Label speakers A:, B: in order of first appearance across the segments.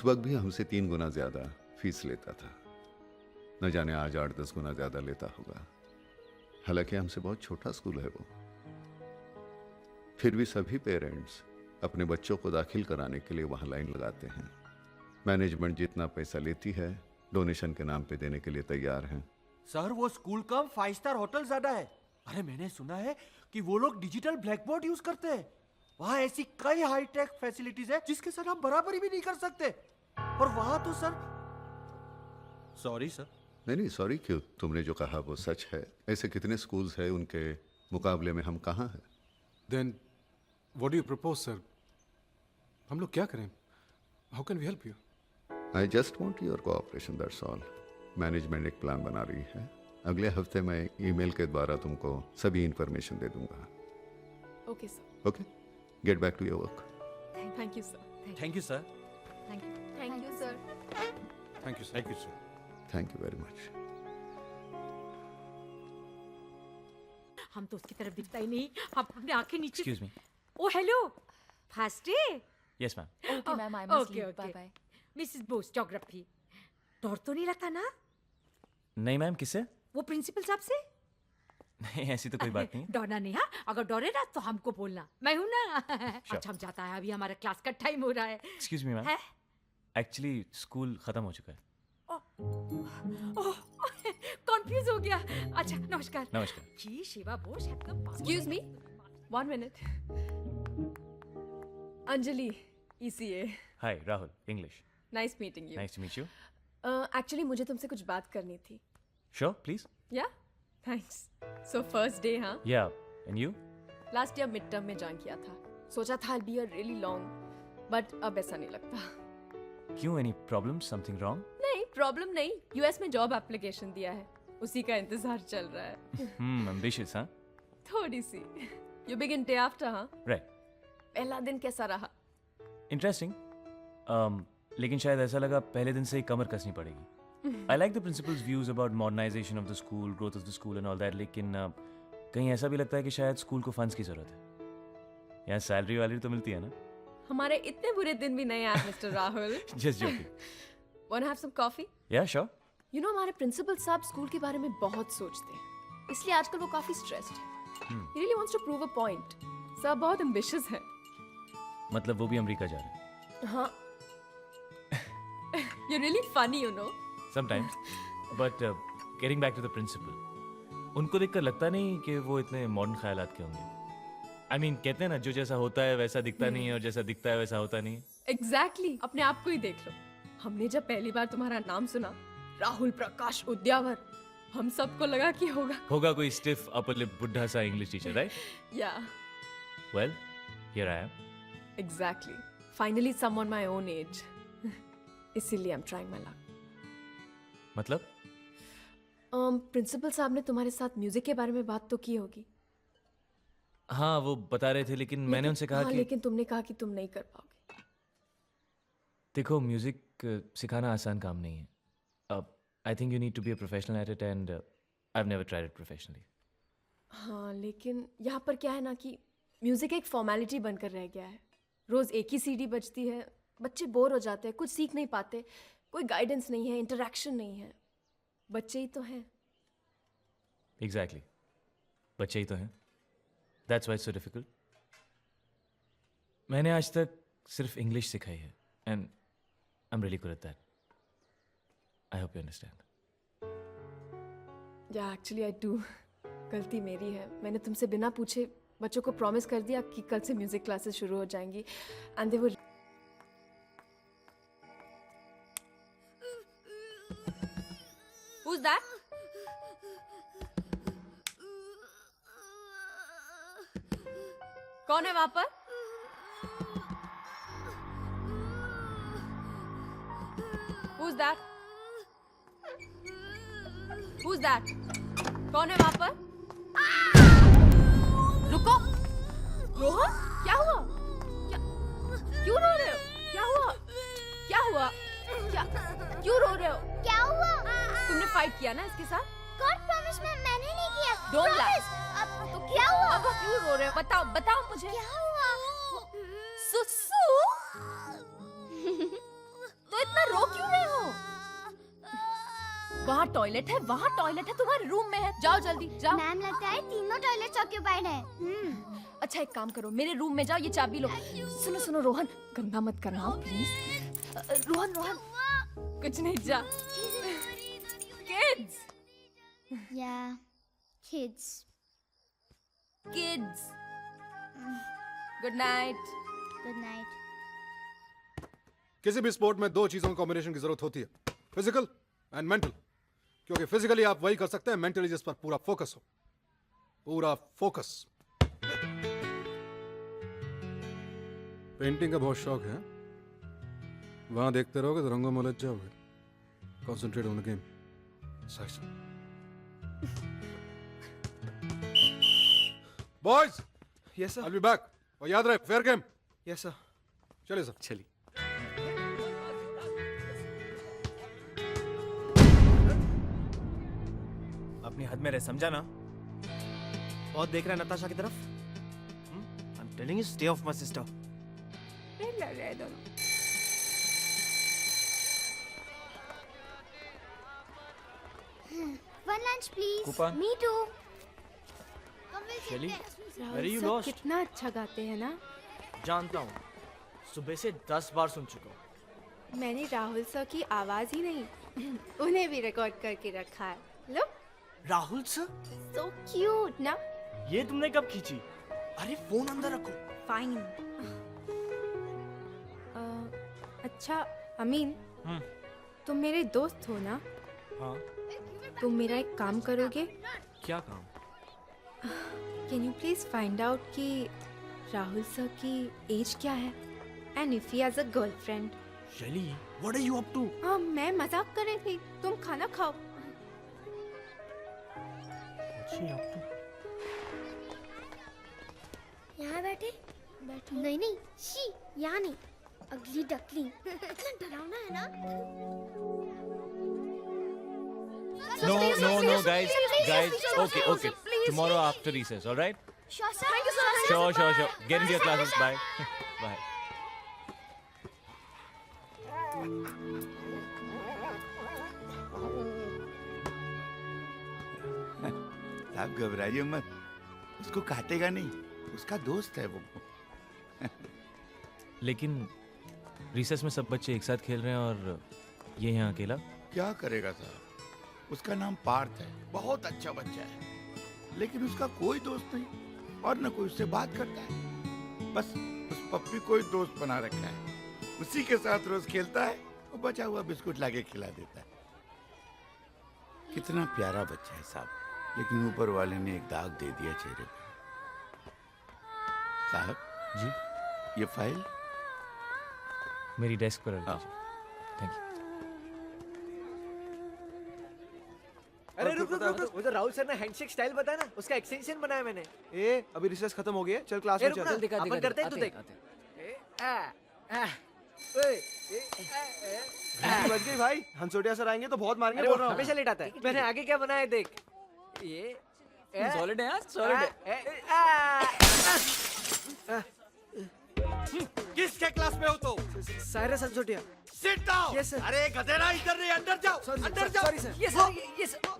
A: उस वक्त भी हमसे 3 गुना ज्यादा फीस लेता था। न जाने आज 8-10 गुना ज्यादा लेता होगा। हालांकि हमसे बहुत छोटा स्कूल है वो। फिर भी सभी पेरेंट्स अपने बच्चों को दाखिल कराने के लिए वहां लाइन लगाते हैं। मैनेजमेंट जितना पैसा लेती है डोनेशन के नाम पे देने के लिए तैयार हैं।
B: सर वो स्कूल का 5 स्टार होटल ज्यादा है। अरे मैंने सुना है कि वो लोग डिजिटल ब्लैक बोर्ड यूज करते हैं। वहाँ ऐसी कई हाईटेक फैसिलिटीज है जिसके साथ हम बराबरी भी नहीं कर सकते। और वहाँ तो सर सॉरी सर।
A: नहीं सॉरी क्यों, तुमने जो कहा वो सच है। ऐसे कितने स्कूल्स हैं, उनके मुकाबले में हम कहाँ हैं।
C: Then what do you propose, sir? हम लोग क्या करें? How can we help you?
A: I just want your cooperation, that's all. Management एक प्लान बना रही है। अगले हफ्ते मैं ईमेल के द्वारा तुमको सभी इंफॉर्मेशन दे दूंगा।
D: Okay, sir.
A: Okay, get back to your work.
D: Thank you, sir.
B: Thank you sir.
D: Thank you. Thank you, sir.
C: Thank you, sir.
B: Thank you sir.
A: Thank you very much.
E: हम तो उसकी तरफ दिखता ही नहीं। हम अपनी आंखें नीचे।
F: Excuse me.
E: Oh hello, first day.
F: Yes, ma'am.
D: Okay, ma'am. I must leave. Bye-bye.
E: Mrs Bose, geography. डर तो नहीं लगता ना
F: नहीं मैम, किससे?
E: वो प्रिंसिपल साहब से?
F: नहीं, ऐसी तो कोई बात नहीं।
E: डरना नहीं। हाँ, अगर डरे ना तो हमको बोलना, मैं हूं ना। अच्छा हम जाता है, अभी हमारा क्लास का टाइम हो रहा है।
F: Excuse me, ma'am.
E: है?
F: Actually, स्कूल खत्म हो चुका है।
E: कंफ्यूज हो गया। अच्छा नमस्कार।
F: नमस्कार।
E: जी शिवा बोस एकदम।
D: Excuse me. 1 minute. Anjali, ECA.
F: Hi, Rahul, English.
D: Nice meeting you.
F: Nice to meet you.
D: Actually, मुझे तुमसे कुछ बात करनी थी.
F: Sure, please.
D: Yeah? Thanks. So first day, हाँ?
F: Yeah, and you?
D: Last year midterm में ज्वाइन किया था. सोचा था I'll be a really long, but अब ऐसा नहीं लगता.
F: क्यों? Any problems? Something wrong?
D: नहीं, प्रॉब्लम नहीं. US में जॉब एप्लीकेशन दिया है. उसी का इंतजार चल रहा है.
F: Ambitious, huh?
D: थोड़ी सी. You begin day after, हाँ?
F: Right.
D: पहला दिन कैसा रहा?
F: Interesting. लेकिन शायद ऐसा लगा पहले दिन से ही कमर कसनी पड़ेगी. I like the principal's views about modernization of the school, growth of the school and all that. लेकिन कहीं ऐसा भी लगता है कि शायद स्कूल को फंड्स की जरूरत है. यहाँ सैलरी वाली तो मिलती है ना?
D: हमारे इतने बुरे दिन भी नहीं आए mister Rahul.
F: Just joking.
D: Wanna have some coffee?
F: Yeah, sure.
D: You know हमारे प्रिंसिपल साहब स्कूल के बारे में बहुत सोचते हैं. इसलिए आजकल वो काफी स्ट्रेस्ड है. He really wants to prove a point. सब बहुत ambitious है.
F: मतलब वो भी अमेरिका जा रहे हैं.
D: हाँ. You're really funny, you know.
F: Sometimes. But getting back to the principal. उनको देखकर लगता नहीं कि वो इतने मॉडर्न ख्यालात के होंगे. I mean, कहते हैं ना जो जैसा होता है वैसा दिखता नहीं है और जैसा दिखता है वैसा होता नहीं है.
D: Exactly. अपने आप को ही देख लो. हमने जब पहली बार तुम्हारा नाम सुना, राहुल प्रकाश उद्यावर, हम सबको लगा कि होगा
F: कोई stiff upper lip बुढ़ा सा English teacher, right?
D: Yeah.
F: Well, here I am.
D: Exactly. Finally someone my own age. इसीलिए I'm trying my luck.
F: मतलब?
D: प्रिंसिपल साहब ने तुम्हारे साथ म्यूजिक के बारे में बात तो की होगी.
F: हाँ वो बता रहे थे लेकिन मैंने उनसे कहा कि
D: लेकिन तुमने कहा कि तुम नहीं कर पाओगे.
F: देखो म्यूजिक सिखाना आसान काम नहीं है. I think you need to be a professional at it and I've never tried it professionally.
D: हाँ लेकिन यहाँ पर क्या है ना कि म्यूजिक एक फॉर्मेलिटी बनकर रह गया है. रोज एक ही सीडी बजती है, बच्चे बोर हो जाते हैं, कुछ सीख नहीं पाते, कोई गाइडेंस नहीं है, इंटरेक्शन नहीं है. बच्चे ही तो हैं.
F: Exactly. बच्चे ही तो हैं. That's why it's so difficult. मैंने आज तक सिर्फ इंग्लिश सिखाई है and I'm really good at that. I hope you understand.
D: Yeah, actually I do. गलती मेरी है. मैंने तुमसे बिना पूछे बच्चों को प्रॉमिस कर दिया कि कल से म्यूजिक क्लासेस शुरू हो जाएंगी and they were.
E: Who's that? कौन है वहां पर? Who's that? Who's that? कौन है वहां पर? रुको. रोहन, क्या हुआ? क्यों रो रहे हो? क्या हुआ? क्या हुआ? क्यों रो रहे हो?
G: क्या हुआ?
E: तुमने फाइट किया ना इसके साथ?
G: गॉड प्रॉमिस मैंने नहीं किया.
E: Don't lie.
G: अब तो क्या हुआ?
E: अब वो क्यों रो रहे हो? बताओ मुझे.
G: क्या हुआ?
E: सुसु? तो वहाँ टॉयलेट है, तुम्हारे रूम में है। जाओ जल्दी, जाओ।
G: मैम लगता है तीनों टॉयलेट्स ऑक्यूपाइड हैं।
E: अच्छा एक काम करो, मेरे रूम में जाओ, ये चाबी लो। सुनो सुनो रोहन, गंदा मत करना प्लीज। रोहन रोहन, कुछ नहीं, जा। किड्स
G: या kids.
E: Kids, good night.
G: Good night.
C: किसी भी स्पोर्ट में दो चीजों की कॉम्बिनेशन की जरूरत होती है, फिजिकल एंड मेंटल। क्योंकि फिजिकली आप वही कर सकते हैं, मेंटली जिस पर पूरा फोकस हो, पूरा फोकस। पेंटिंग का बहुत शौक है, वहां देखते रहोगे तो रंगों में उलझ जाओगे। Concentrate on the game. Boys,
B: yes
C: I will be back. और याद रहे, फेयर गेम।
B: Yes sir.
C: चलिए सर।
B: चलिए।
F: अपनी हद में रह, समझा ना?
B: बहुत देख रहा है नताशा की तरफ। I am telling you, stay of my sister.
G: One lunch please.
F: Koopa?
G: Me too.
B: Shelly?
H: Rahul
B: Where are you
H: sir
B: lost?
H: कितना अच्छा गाते हैं ना।
B: जानता हूँ, सुबह से 10 बार सुन चुका हूँ।
H: मैंने राहुल सर की आवाज ही नहीं उन्हें भी रिकॉर्ड करके रखा है। लो,
B: राहुल सर,
H: सो क्यूट ना।
B: ये तुमने कब खींची? अरे फोन अंदर रखो।
H: फाइन। अच्छा अमीन, तुम मेरे दोस्त हो ना?
B: हाँ।
H: तुम मेरा एक काम करोगे?
B: क्या काम?
H: Can you please find out कि राहुल सर की एज क्या है and if he has a girlfriend.
B: Shaili, what are you up to?
H: हाँ, मैं मजाक कर रही थी। तुम खाना खाओ।
G: यहाँ बैठे? नहीं नहीं, शी, यहाँ नहीं। अगली डकली। इतना डरावना है ना?
F: No, guys. Okay. Tomorrow after recess, all right?
G: Sure, sir. Thank you,
F: Sure. Get into your classes. Bye. Bye.
I: आप घबराइए मत, उसको काटेगा नहीं, उसका दोस्त है वो।
F: लेकिन रिसेस में सब बच्चे एक साथ खेल रहे हैं और ये यहाँ अकेला।
I: क्या करेगा साहब, उसका नाम पार्थ है, बहुत अच्छा बच्चा है, लेकिन उसका कोई दोस्त नहीं और न कोई उससे बात करता है। बस उस पप्पी को ही दोस्त बना रखा है, उसी के साथ रोज खेलता है और बचा हुआ बिस्कुट लाके खिला देता है। कितना प्यारा बच्चा है साहब, लेकिन ऊपर वाले ने एक दाग दे दिया चेहरे पे। साहब
F: जी,
I: ये फाइल
F: मेरी डेस्क पर रख दीजिए। Thank you.
B: अरे रुक, वो जो राहुल सर ने हैंडशेक स्टाइल बताया ना, उसका एक्सटेंशन बनाया मैंने। ए, अभी रिसेस खत्म हो गई है, चल क्लास में चल। अपन करते हैं, तू देख। बच गई भाई, हंसोटिया सर आएंगे तो बहुत मारेंगे, बोल रहा हूं। हमेशा लेट आता है। मैंने आगे क्या बनाया देख। ये सॉलिड है यार, सॉलिड है। किसके क्लास में हो तो? Cyrus Hansotia. Sit down. Yes sir. अरे गधेड़ा, इधर नहीं, अंदर जाओ, अंदर जाओ। Sorry sir. Yes sir, yes sir.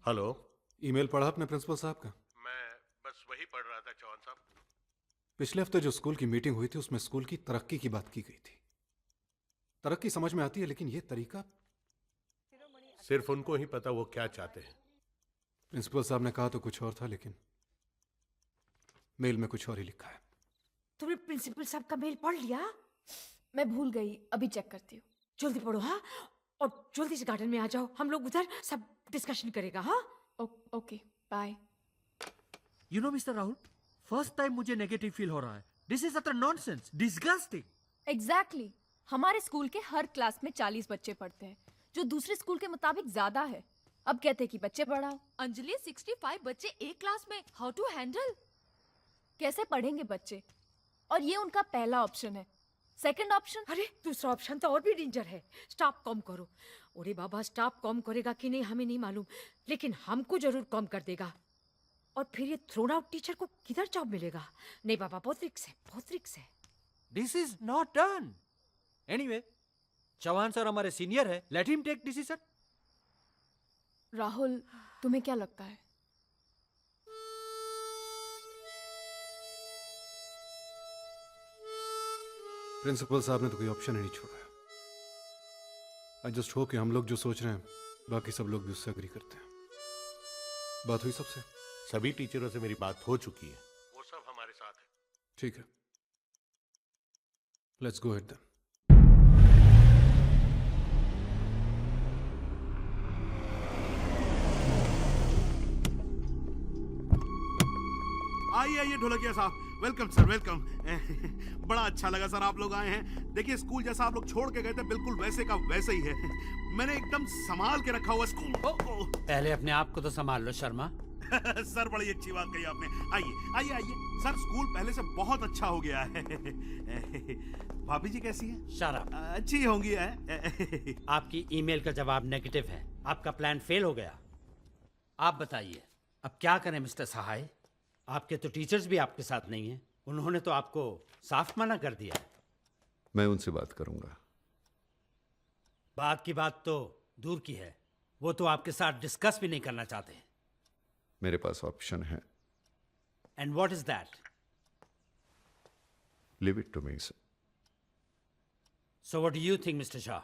J: Hello.
C: Email पढ़ा अपने प्रिंसिपल साहब का?
J: मैं बस वही पढ़ रहा था चौहान साहब।
C: पिछले हफ्ते जो स्कूल की मीटिंग हुई थी उसमें स्कूल की तरक्की की बात की गई थी। तरक्की समझ में आती है, लेकिन ये तरीका।
J: सिर्फ उनको ही पता वो क्या चाहते हैं।
C: प्रिंसिपल साहब ने कहा तो कुछ और था, लेकिन मेल में कुछ और ही लिखा है।
E: तुमने प्रिंसिपल साहब का मेल पढ़ लिया? मैं भूल गई, अभी चेक करती हूँ।
K: जल्दी पढ़ो हाँ, और जल्दी से गार्डन में आ जाओ, हम लोग उधर सब डिस्कशन करेगा। हाँ
E: okay, bye.
B: You know Mr Rahul, first time मुझे नेगेटिव फील हो रहा है। This is utter nonsense, disgusting.
E: Exactly. हमारे स्कूल के हर क्लास में 40 बच्चे पढ़ते हैं, जो दूसरे स्कूल के मुताबिक ज्यादा है। अब कहते हैं कि बच्चे बढ़ाओ।
K: अंजलि, 65 बच्चे एक क्लास में, हाउ टू हैंडल?
E: कैसे पढ़ेंगे बच्चे? और ये उनका पहला ऑप्शन है। Second option?
K: अरे दूसरा ऑप्शन तो और भी डेंजर है। स्टाफ कम करो। अरे बाबा, स्टाफ कम करेगा कि नहीं हमें नहीं मालूम, लेकिन हमको जरूर कम कर देगा। और फिर ये थ्रोन आउट टीचर को किधर जॉब मिलेगा? नहीं बाबा, बहुत रिक्स है, बहुत रिक्स है।
B: This is not done. Anyway, Chauhan sir हमारे सीनियर है, let him take decision.
D: Rahul, तुम्हें क्या लगता है?
C: प्रिंसिपल साहब ने तो कोई ऑप्शन ही नहीं छोड़ा। आई जस्ट होप कि हम लोग जो सोच रहे हैं बाकी सब लोग भी उससे एग्री करते हैं। बात हुई सबसे?
J: सभी टीचरों से मेरी बात हो चुकी है, वो सब हमारे साथ है।
C: ठीक है, लेट्स गो अहेड देन।
L: आइए आइए ढोलकिया साहब, वेलकम सर, वेलकम। बड़ा अच्छा लगा सर आप लोग आए हैं। देखिए, स्कूल जैसा आप लोग छोड़ के गए थे बिल्कुल वैसे का वैसे ही है। मैंने एकदम संभाल के रखा हुआ स्कूल।
M: पहले अपने आप को तो संभाल लो शर्मा।
L: सर बड़ी अच्छी बात कही आपने। आइए आइए आइए सर, स्कूल पहले से बहुत अच्छा हो गया है। भाभी जी कैसी है?
M: शराब
L: अच्छी होंगी है।
M: आपकी ईमेल का जवाब नेगेटिव है। आपका प्लान फेल हो गया। आप बताइए अब क्या करें मिस्टर सहाय? आपके तो टीचर्स भी आपके साथ नहीं हैं। उन्होंने तो आपको साफ मना कर दिया।
A: मैं उनसे बात करूंगा।
M: बात की बात तो दूर की है, वो तो आपके साथ डिस्कस भी नहीं करना चाहते।
A: मेरे पास ऑप्शन है।
M: And what is that?
A: Leave it to me sir.
M: So what do you think Mister Shah?